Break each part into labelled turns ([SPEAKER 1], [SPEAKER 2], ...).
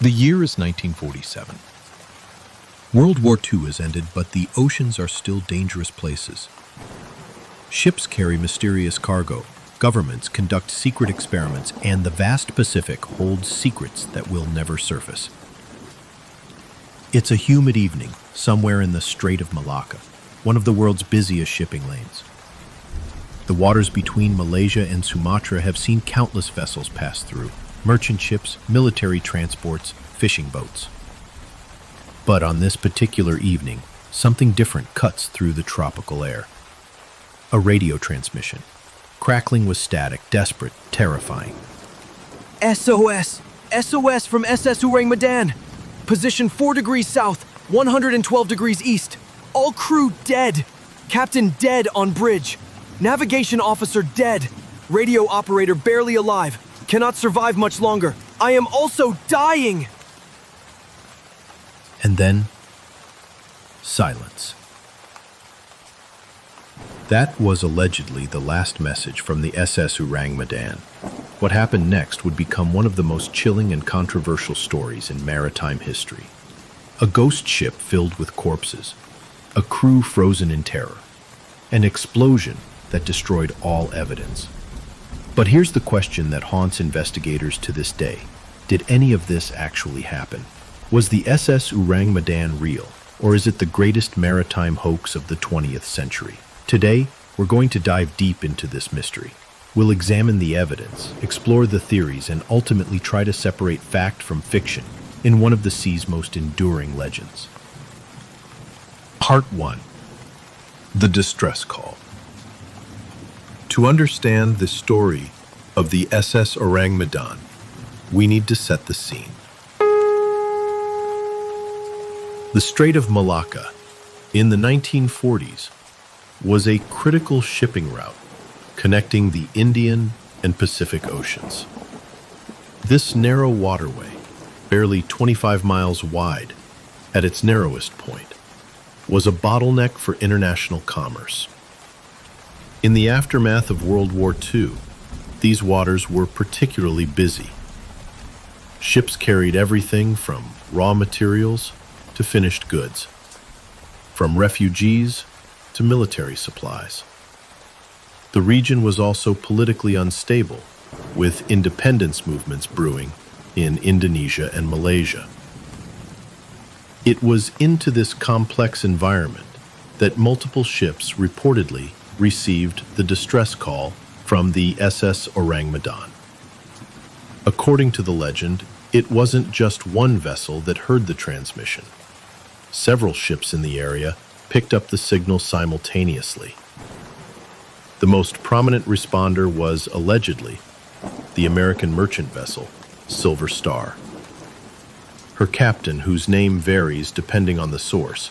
[SPEAKER 1] The year is 1947. World War II has ended, but the oceans are still dangerous places. Ships carry mysterious cargo, governments conduct secret experiments, and the vast Pacific holds secrets that will never surface. It's a humid evening, somewhere in the Strait of Malacca, one of the world's busiest shipping lanes. The waters between Malaysia and Sumatra have seen countless vessels pass through: merchant ships, military transports, fishing boats. But on this particular evening, something different cuts through the tropical air. A radio transmission, crackling with static, desperate, terrifying.
[SPEAKER 2] SOS! SOS from SS Ourang Medan! Position 4 degrees south, 112 degrees east. All crew dead. Captain dead on bridge. Navigation officer dead. Radio operator barely alive. Cannot survive much longer. I am also dying!
[SPEAKER 1] And then, silence. That was allegedly the last message from the SS Ourang Medan. What happened next would become one of the most chilling and controversial stories in maritime history. A ghost ship filled with corpses, a crew frozen in terror, an explosion that destroyed all evidence. But here's the question that haunts investigators to this day. Did any of this actually happen? Was the SS Ourang Medan real, or is it the greatest maritime hoax of the 20th century? Today, we're going to dive deep into this mystery. We'll examine the evidence, explore the theories, and ultimately try to separate fact from fiction in one of the sea's most enduring legends. Part 1. The Distress Call. To understand the story of the SS Ourang Medan, we need to set the scene. The Strait of Malacca, in the 1940s, was a critical shipping route connecting the Indian and Pacific Oceans. This narrow waterway, barely 25 miles wide at its narrowest point, was a bottleneck for international commerce. In the aftermath of World War II, these waters were particularly busy. Ships carried everything from raw materials to finished goods, from refugees to military supplies. The region was also politically unstable, with independence movements brewing in Indonesia and Malaysia. It was into this complex environment that multiple ships reportedly received the distress call from the SS Ourang Medan. According to the legend, it wasn't just one vessel that heard the transmission. Several ships in the area picked up the signal simultaneously. The most prominent responder was, allegedly, the American merchant vessel, Silver Star. Her captain, whose name varies depending on the source,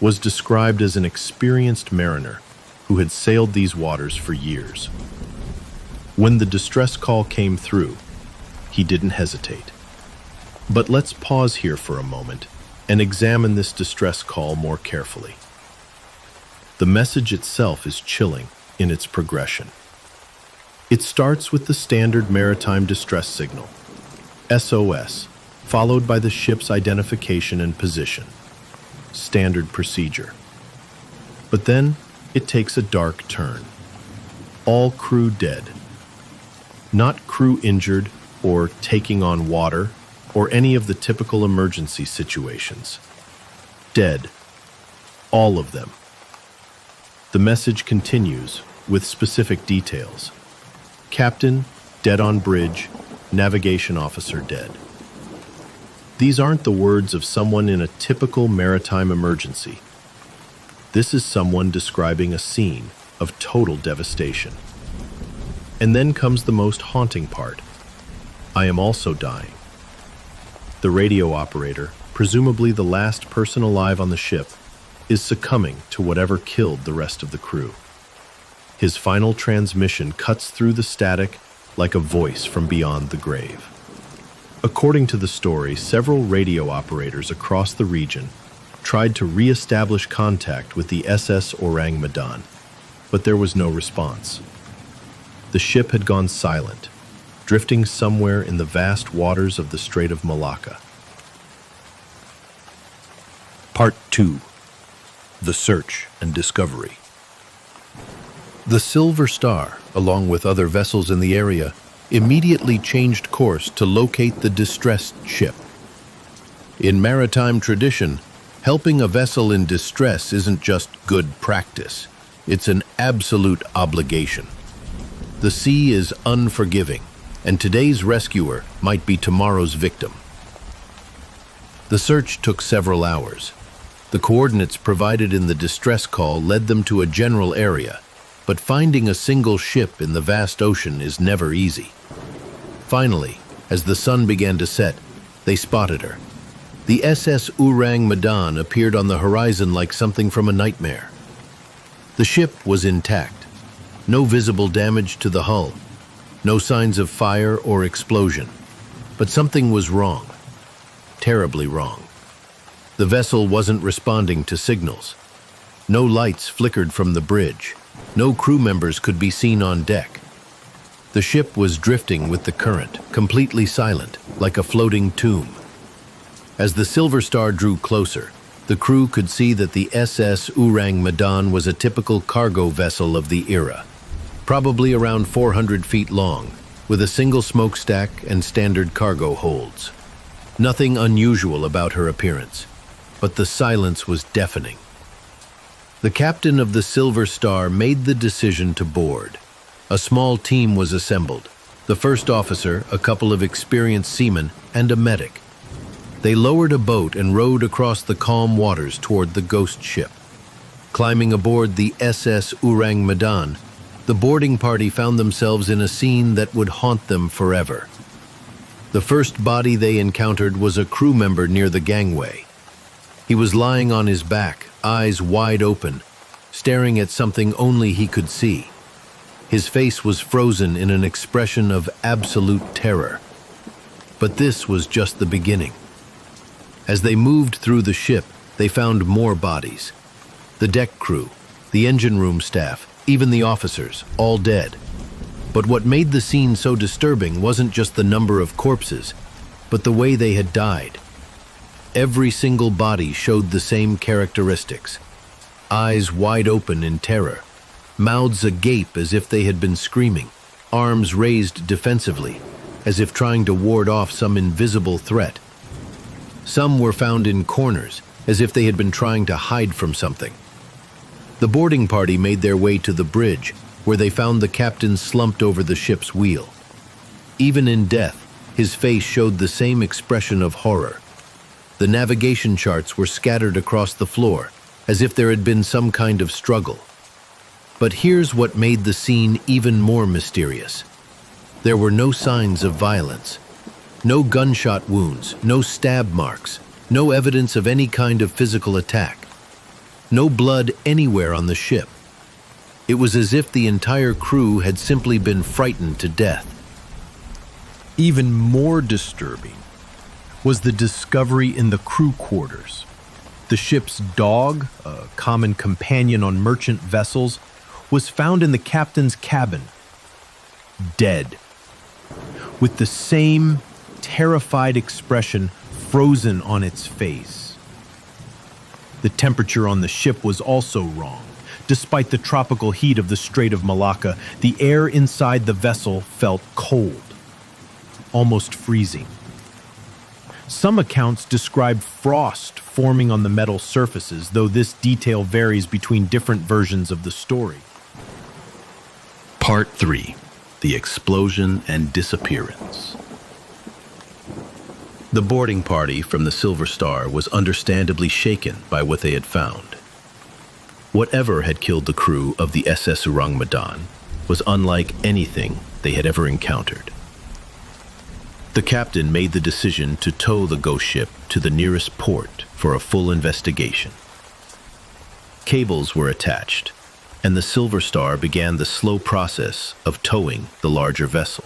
[SPEAKER 1] was described as an experienced mariner who had sailed these waters for years. When the distress call came through, he didn't hesitate. But let's pause here for a moment and examine this distress call more carefully. The message itself is chilling in its progression. It starts with the standard maritime distress signal, SOS, followed by the ship's identification and position, standard procedure. But then it takes a dark turn. All crew dead. Not crew injured or taking on water or any of the typical emergency situations. Dead. All of them. The message continues with specific details. Captain, dead on bridge. Navigation officer, dead. These aren't the words of someone in a typical maritime emergency. This is someone describing a scene of total devastation. And then comes the most haunting part. I am also dying. The radio operator, presumably the last person alive on the ship, is succumbing to whatever killed the rest of the crew. His final transmission cuts through the static like a voice from beyond the grave. According to the story, several radio operators across the region tried to re-establish contact with the SS Ourang Medan, but there was no response. The ship had gone silent, drifting somewhere in the vast waters of the Strait of Malacca. Part 2. The Search and Discovery. The Silver Star, along with other vessels in the area, immediately changed course to locate the distressed ship. In maritime tradition, helping a vessel in distress isn't just good practice, it's an absolute obligation. The sea is unforgiving, and today's rescuer might be tomorrow's victim. The search took several hours. The coordinates provided in the distress call led them to a general area, but finding a single ship in the vast ocean is never easy. Finally, as the sun began to set, they spotted her. The SS Ourang Medan appeared on the horizon like something from a nightmare. The ship was intact. No visible damage to the hull. No signs of fire or explosion. But something was wrong. Terribly wrong. The vessel wasn't responding to signals. No lights flickered from the bridge. No crew members could be seen on deck. The ship was drifting with the current, completely silent, like a floating tomb. As the Silver Star drew closer, the crew could see that the SS Ourang Medan was a typical cargo vessel of the era, probably around 400 feet long, with a single smokestack and standard cargo holds. Nothing unusual about her appearance, but the silence was deafening. The captain of the Silver Star made the decision to board. A small team was assembled, the first officer, a couple of experienced seamen, and a medic. They lowered a boat and rowed across the calm waters toward the ghost ship. Climbing aboard the SS Ourang Medan, the boarding party found themselves in a scene that would haunt them forever. The first body they encountered was a crew member near the gangway. He was lying on his back, eyes wide open, staring at something only he could see. His face was frozen in an expression of absolute terror. But this was just the beginning. As they moved through the ship, they found more bodies. The deck crew, the engine room staff, even the officers, all dead. But what made the scene so disturbing wasn't just the number of corpses, but the way they had died. Every single body showed the same characteristics. Eyes wide open in terror, mouths agape as if they had been screaming, arms raised defensively, as if trying to ward off some invisible threat. Some were found in corners, as if they had been trying to hide from something. The boarding party made their way to the bridge, where they found the captain slumped over the ship's wheel. Even in death, his face showed the same expression of horror. The navigation charts were scattered across the floor, as if there had been some kind of struggle. But here's what made the scene even more mysterious. There were no signs of violence. No gunshot wounds, no stab marks, no evidence of any kind of physical attack. No blood anywhere on the ship. It was as if the entire crew had simply been frightened to death.
[SPEAKER 2] Even more disturbing was the discovery in the crew quarters. The ship's dog, a common companion on merchant vessels, was found in the captain's cabin, dead, with the same terrified expression frozen on its face. The temperature on the ship was also wrong. Despite the tropical heat of the Strait of Malacca, the air inside the vessel felt cold, almost freezing. Some accounts describe frost forming on the metal surfaces, though this detail varies between different versions of the story.
[SPEAKER 1] Part 3. The Explosion and Disappearance. The boarding party from the Silver Star was understandably shaken by what they had found. Whatever had killed the crew of the SS Ourang Medan was unlike anything they had ever encountered. The captain made the decision to tow the ghost ship to the nearest port for a full investigation. Cables were attached, and the Silver Star began the slow process of towing the larger vessel.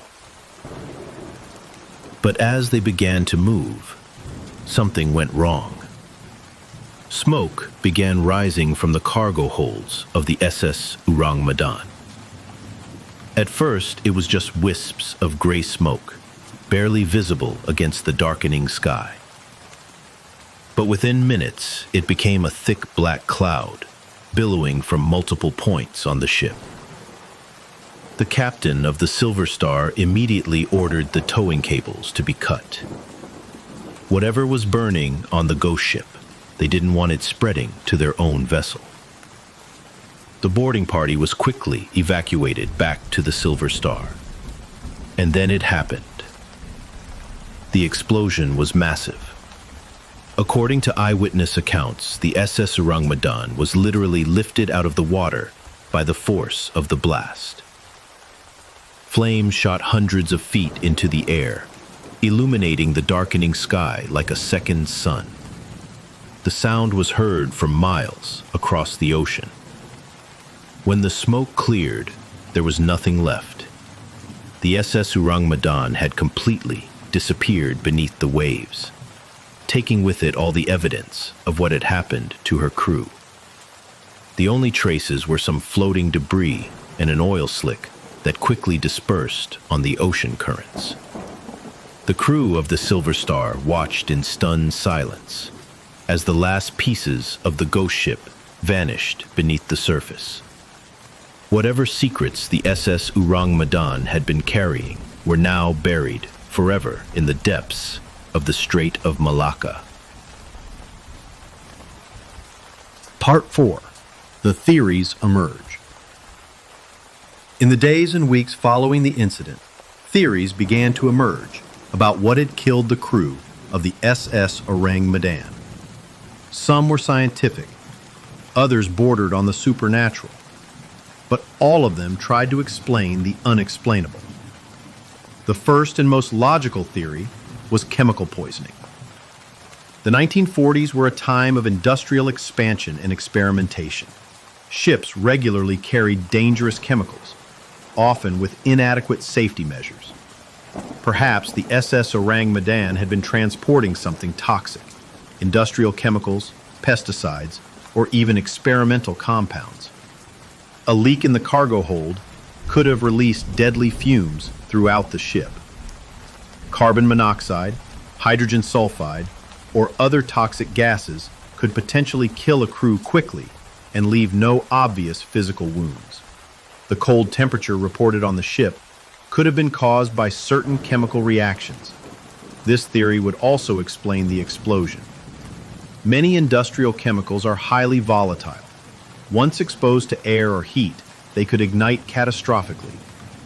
[SPEAKER 1] But as they began to move, something went wrong. Smoke began rising from the cargo holds of the SS Ourang Medan. At first, it was just wisps of gray smoke, barely visible against the darkening sky. But within minutes, it became a thick black cloud, billowing from multiple points on the ship. The captain of the Silver Star immediately ordered the towing cables to be cut. Whatever was burning on the ghost ship, they didn't want it spreading to their own vessel. The boarding party was quickly evacuated back to the Silver Star. And then it happened. The explosion was massive. According to eyewitness accounts, the SS Ourang Medan was literally lifted out of the water by the force of the blast. Flames shot hundreds of feet into the air, illuminating the darkening sky like a second sun. The sound was heard from miles across the ocean. When the smoke cleared, there was nothing left. The SS Ourang Medan had completely disappeared beneath the waves, taking with it all the evidence of what had happened to her crew. The only traces were some floating debris and an oil slick that quickly dispersed on the ocean currents. The crew of the Silver Star watched in stunned silence as the last pieces of the ghost ship vanished beneath the surface. Whatever secrets the SS Ourang Medan had been carrying were now buried forever in the depths of the Strait of Malacca.
[SPEAKER 3] Part 4. The theories emerge. In the days and weeks following the incident, theories began to emerge about what had killed the crew of the SS Ourang Medan. Some were scientific, others bordered on the supernatural, but all of them tried to explain the unexplainable. The first and most logical theory was chemical poisoning. The 1940s were a time of industrial expansion and experimentation. Ships regularly carried dangerous chemicals, often with inadequate safety measures. Perhaps the SS Ourang Medan had been transporting something toxic, industrial chemicals, pesticides, or even experimental compounds. A leak in the cargo hold could have released deadly fumes throughout the ship. Carbon monoxide, hydrogen sulfide, or other toxic gases could potentially kill a crew quickly and leave no obvious physical wounds. The cold temperature reported on the ship could have been caused by certain chemical reactions. This theory would also explain the explosion. Many industrial chemicals are highly volatile. Once exposed to air or heat, they could ignite catastrophically,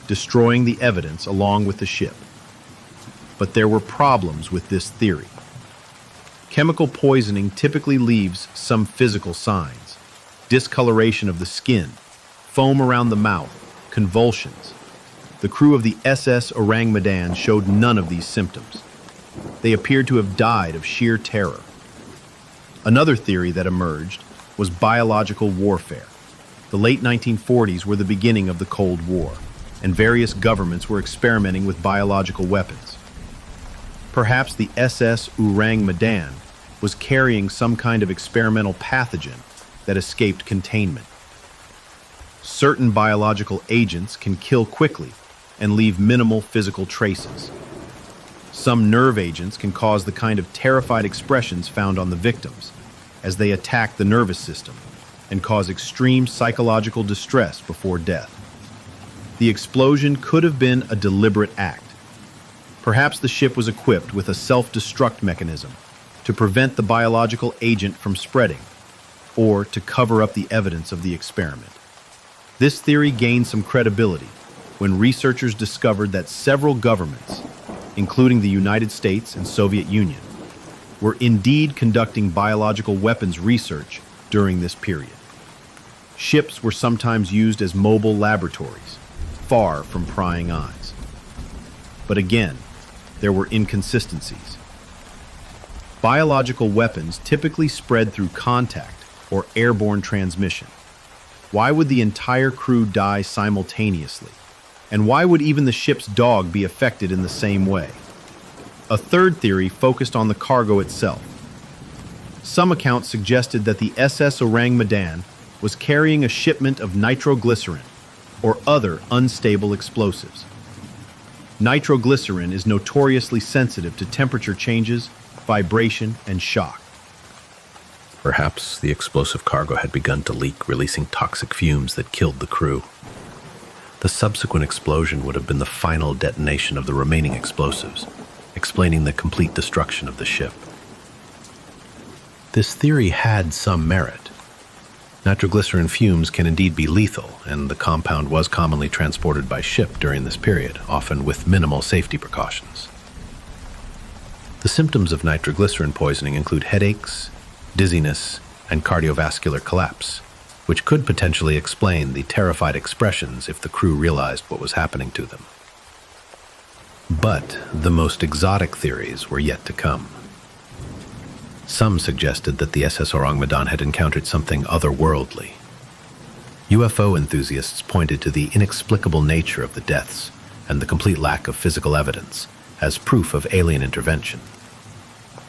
[SPEAKER 3] destroying the evidence along with the ship. But there were problems with this theory. Chemical poisoning typically leaves some physical signs: discoloration of the skin, foam around the mouth, convulsions. The crew of the SS Ourang Medan showed none of these symptoms. They appeared to have died of sheer terror. Another theory that emerged was biological warfare. The late 1940s were the beginning of the Cold War, and various governments were experimenting with biological weapons. Perhaps the SS Ourang Medan was carrying some kind of experimental pathogen that escaped containment. Certain biological agents can kill quickly and leave minimal physical traces. Some nerve agents can cause the kind of terrified expressions found on the victims as they attack the nervous system and cause extreme psychological distress before death. The explosion could have been a deliberate act. Perhaps the ship was equipped with a self-destruct mechanism to prevent the biological agent from spreading, or to cover up the evidence of the experiment. This theory gained some credibility when researchers discovered that several governments, including the United States and Soviet Union, were indeed conducting biological weapons research during this period. Ships were sometimes used as mobile laboratories, far from prying eyes. But again, there were inconsistencies. Biological weapons typically spread through contact or airborne transmission. Why would the entire crew die simultaneously? And why would even the ship's dog be affected in the same way? A third theory focused on the cargo itself. Some accounts suggested that the SS Ourang Medan was carrying a shipment of nitroglycerin or other unstable explosives. Nitroglycerin is notoriously sensitive to temperature changes, vibration, and shock.
[SPEAKER 1] Perhaps the explosive cargo had begun to leak, releasing toxic fumes that killed the crew. The subsequent explosion would have been the final detonation of the remaining explosives, explaining the complete destruction of the ship. This theory had some merit. Nitroglycerin fumes can indeed be lethal, and the compound was commonly transported by ship during this period, often with minimal safety precautions. The symptoms of nitroglycerin poisoning include headaches, dizziness, and cardiovascular collapse, which could potentially explain the terrified expressions if the crew realized what was happening to them. But the most exotic theories were yet to come. Some suggested that the SS Ourang Medan had encountered something otherworldly. UFO enthusiasts pointed to the inexplicable nature of the deaths and the complete lack of physical evidence as proof of alien intervention.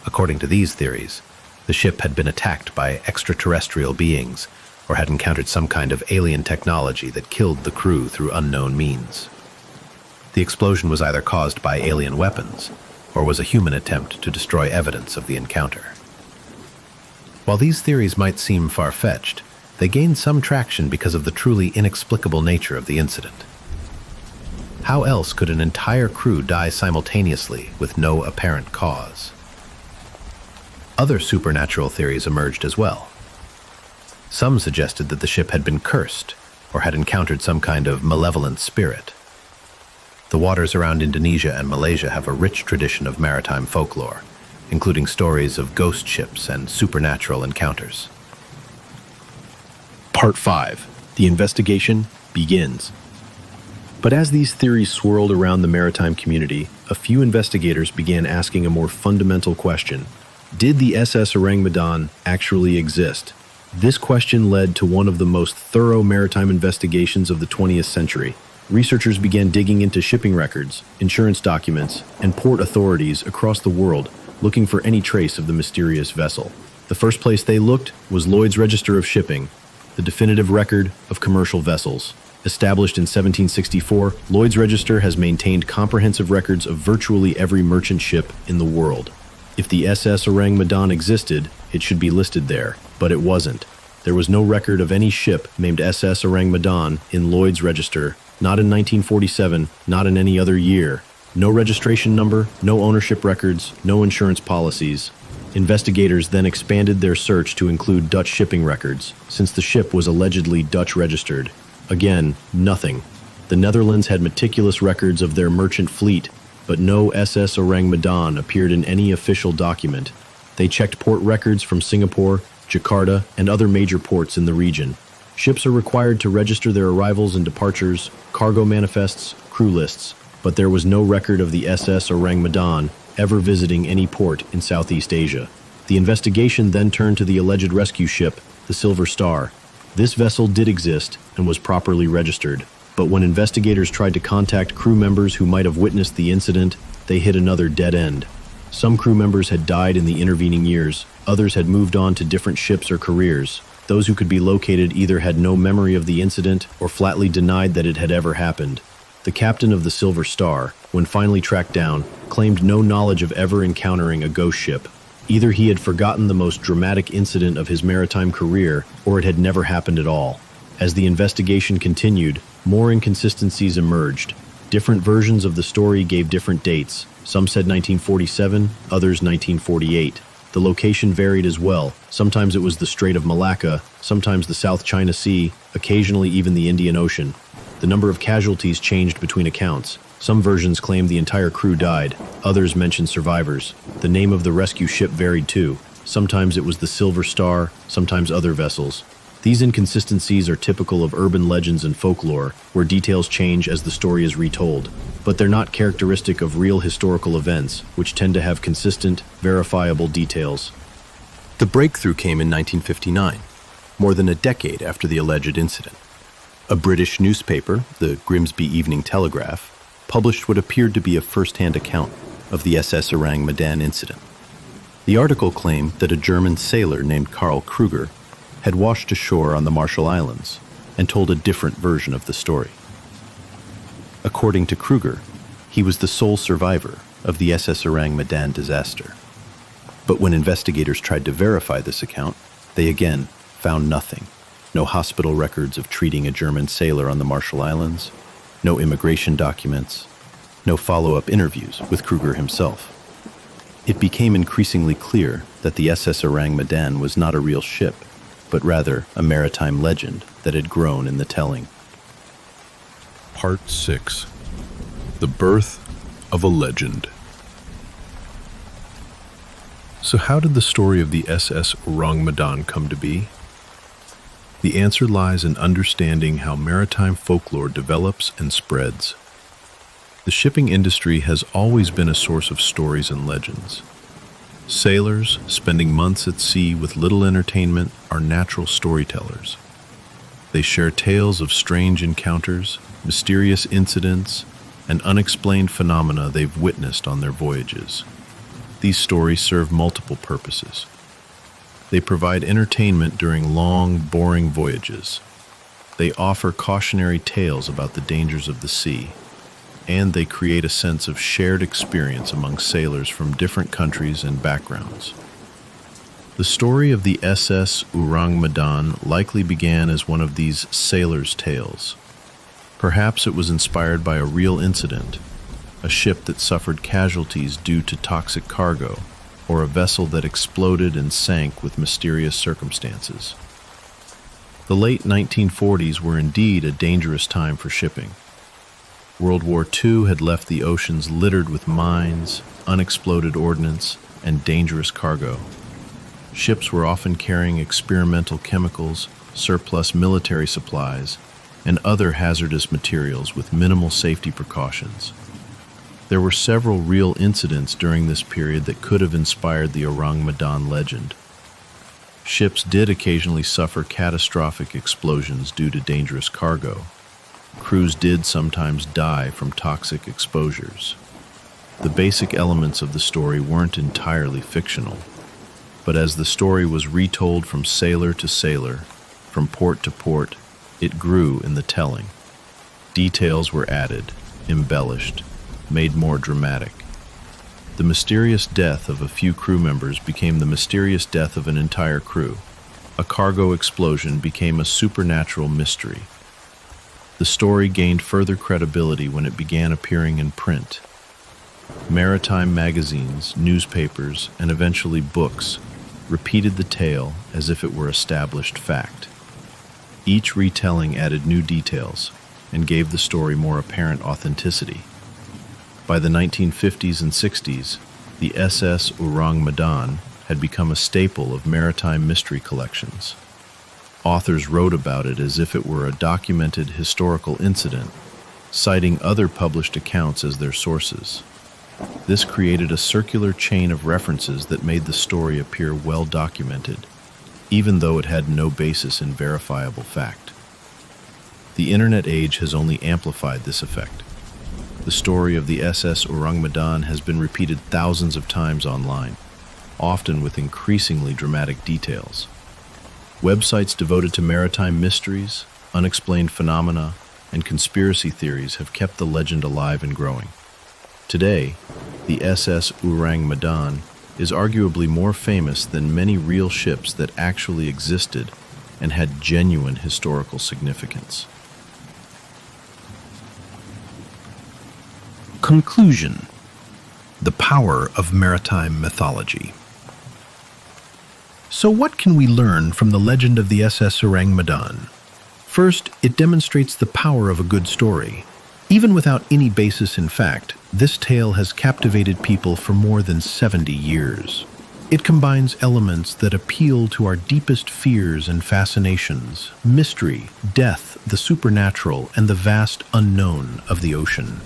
[SPEAKER 1] According to these theories, the ship had been attacked by extraterrestrial beings or had encountered some kind of alien technology that killed the crew through unknown means. The explosion was either caused by alien weapons or was a human attempt to destroy evidence of the encounter. While these theories might seem far-fetched, they gained some traction because of the truly inexplicable nature of the incident. How else could an entire crew die simultaneously with no apparent cause? Other supernatural theories emerged as well. Some suggested that the ship had been cursed or had encountered some kind of malevolent spirit. The waters around Indonesia and Malaysia have a rich tradition of maritime folklore, including stories of ghost ships and supernatural encounters.
[SPEAKER 4] Part 5. The investigation begins. But as these theories swirled around the maritime community, a few investigators began asking a more fundamental question. Did the SS Ourang Medan actually exist? This question led to one of the most thorough maritime investigations of the 20th century. Researchers began digging into shipping records, insurance documents, and port authorities across the world, looking for any trace of the mysterious vessel. The first place they looked was Lloyd's Register of Shipping, the definitive record of commercial vessels. Established in 1764, Lloyd's Register has maintained comprehensive records of virtually every merchant ship in the world. If the SS Ourang Medan existed, it should be listed there, but it wasn't. There was no record of any ship named SS Ourang Medan in Lloyd's Register, not in 1947, not in any other year. No registration number, no ownership records, no insurance policies. Investigators then expanded their search to include Dutch shipping records, since the ship was allegedly Dutch registered. Again, nothing. The Netherlands had meticulous records of their merchant fleet, but no SS Ourang Medan appeared in any official document. They checked port records from Singapore, Jakarta, and other major ports in the region. Ships are required to register their arrivals and departures, cargo manifests, crew lists, but there was no record of the SS Ourang Medan ever visiting any port in Southeast Asia. The investigation then turned to the alleged rescue ship, the Silver Star. This vessel did exist and was properly registered, but when investigators tried to contact crew members who might have witnessed the incident, they hit another dead end. Some crew members had died in the intervening years, others had moved on to different ships or careers. Those who could be located either had no memory of the incident or flatly denied that it had ever happened. The captain of the Silver Star, when finally tracked down, claimed no knowledge of ever encountering a ghost ship. Either he had forgotten the most dramatic incident of his maritime career, or it had never happened at all. As the investigation continued, more inconsistencies emerged. Different versions of the story gave different dates. Some said 1947, others 1948. The location varied as well. Sometimes it was the Strait of Malacca, sometimes the South China Sea, occasionally even the Indian Ocean. The number of casualties changed between accounts. Some versions claimed the entire crew died, others mentioned survivors. The name of the rescue ship varied too. Sometimes it was the Silver Star, sometimes other vessels. These inconsistencies are typical of urban legends and folklore, where details change as the story is retold. But they're not characteristic of real historical events, which tend to have consistent, verifiable details.
[SPEAKER 1] The breakthrough came in 1959, more than a decade after the alleged incident. A British newspaper, the Grimsby Evening Telegraph, published what appeared to be a first-hand account of the SS Ourang Medan incident. The article claimed that a German sailor named Karl Kruger had washed ashore on the Marshall Islands and told a different version of the story. According to Kruger, he was the sole survivor of the SS Ourang Medan disaster. But when investigators tried to verify this account,
[SPEAKER 3] They again found nothing. No hospital records of treating a German sailor on the Marshall Islands, no immigration documents, no follow-up interviews with Kruger himself. It became increasingly clear that the SS Ourang Medan was not a real ship, but rather a maritime legend that had grown in the telling.
[SPEAKER 1] Part 6. The Birth of a Legend. So how did the story of the SS Ourang Medan come to be? The answer lies in understanding how maritime folklore develops and spreads. The shipping industry has always been a source of stories and legends. Sailors, spending months at sea with little entertainment, are natural storytellers. They share tales of strange encounters, mysterious incidents, and unexplained phenomena they've witnessed on their voyages. These stories serve multiple purposes. They provide entertainment during long, boring voyages. They offer cautionary tales about the dangers of the sea, and they create a sense of shared experience among sailors from different countries and backgrounds. The story of the SS Ourang Medan likely began as one of these sailors' tales. Perhaps it was inspired by a real incident, a ship that suffered casualties due to toxic cargo, or a vessel that exploded and sank with mysterious circumstances. The late 1940s were indeed a dangerous time for shipping. World War II had left the oceans littered with mines, unexploded ordnance, and dangerous cargo. Ships were often carrying experimental chemicals, surplus military supplies, and other hazardous materials with minimal safety precautions. There were several real incidents during this period that could have inspired the Ourang Medan legend. Ships did occasionally suffer catastrophic explosions due to dangerous cargo. Crews did sometimes die from toxic exposures. The basic elements of the story weren't entirely fictional, but as the story was retold from sailor to sailor, from port to port, it grew in the telling. Details were added, embellished, made more dramatic. The mysterious death of a few crew members became the mysterious death of an entire crew. A cargo explosion became a supernatural mystery. The story gained further credibility when it began appearing in print. Maritime magazines, newspapers, and eventually books repeated the tale as if it were established fact. Each retelling added new details and gave the story more apparent authenticity. By the 1950s and 60s, the SS Ourang Medan had become a staple of maritime mystery collections. Authors wrote about it as if it were a documented historical incident, citing other published accounts as their sources. This created a circular chain of references that made the story appear well documented, even though it had no basis in verifiable fact. The internet age has only amplified this effect. The story of the SS Ourang Medan has been repeated thousands of times online, often with increasingly dramatic details. Websites devoted to maritime mysteries, unexplained phenomena, and conspiracy theories have kept the legend alive and growing. Today, the SS Ourang Medan is arguably more famous than many real ships that actually existed and had genuine historical significance.
[SPEAKER 4] Conclusion: the power of maritime mythology. So what can we learn from the legend of the SS Ourang Medan? First, it demonstrates the power of a good story. Even without any basis in fact, this tale has captivated people for more than 70 years. It combines elements that appeal to our deepest fears and fascinations: mystery, death, the supernatural, and the vast unknown of the ocean.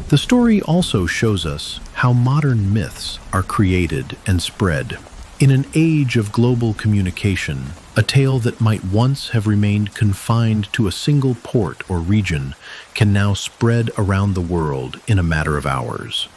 [SPEAKER 4] The story also shows us how modern myths are created and spread. In an age of global communication, a tale that might once have remained confined to a single port or region can now spread around the world in a matter of hours.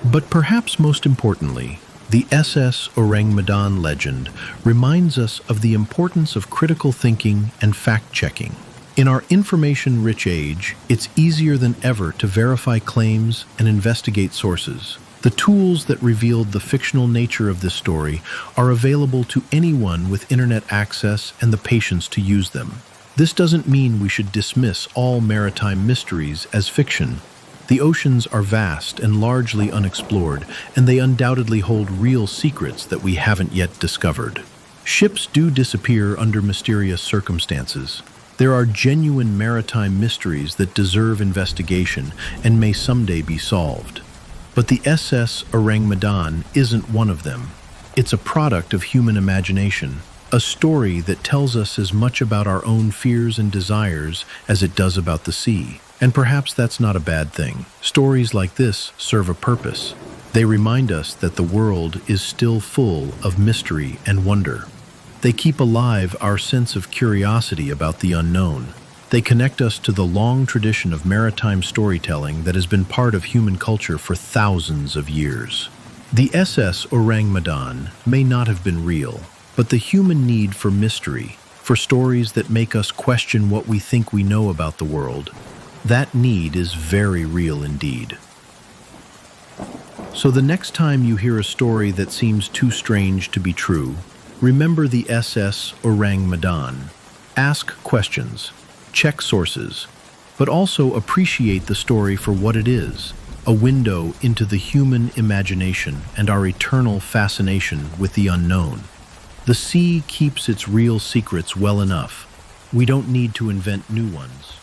[SPEAKER 4] But perhaps most importantly, the SS Ourang Medan legend reminds us of the importance of critical thinking and fact-checking. In our information-rich age, it's easier than ever to verify claims and investigate sources.
[SPEAKER 1] The tools that revealed the fictional nature of this story are available to anyone with internet access and the patience to use them. This doesn't mean we should dismiss all maritime mysteries as fiction. The oceans are vast and largely unexplored, and they undoubtedly hold real secrets that we haven't yet discovered. Ships do disappear under mysterious circumstances. There are genuine maritime mysteries that deserve investigation and may someday be solved. But the SS Ourang Medan isn't one of them. It's a product of human imagination, a story that tells us as much about our own fears and desires as it does about the sea. And perhaps that's not a bad thing. Stories like this serve a purpose. They remind us that the world is still full of mystery and wonder. They keep alive our sense of curiosity about the unknown. They connect us to the long tradition of maritime storytelling that has been part of human culture for thousands of years. The SS Ourang Medan may not have been real, but the human need for mystery, for stories that make us question what we think we know about the world, that need is very real indeed. So the next time you hear a story that seems too strange to be true, remember the SS Ourang Medan. Ask questions. Check sources, but also appreciate the story for what it is, a window into the human imagination and our eternal fascination with the unknown. The sea keeps its real secrets well enough. We don't need to invent new ones.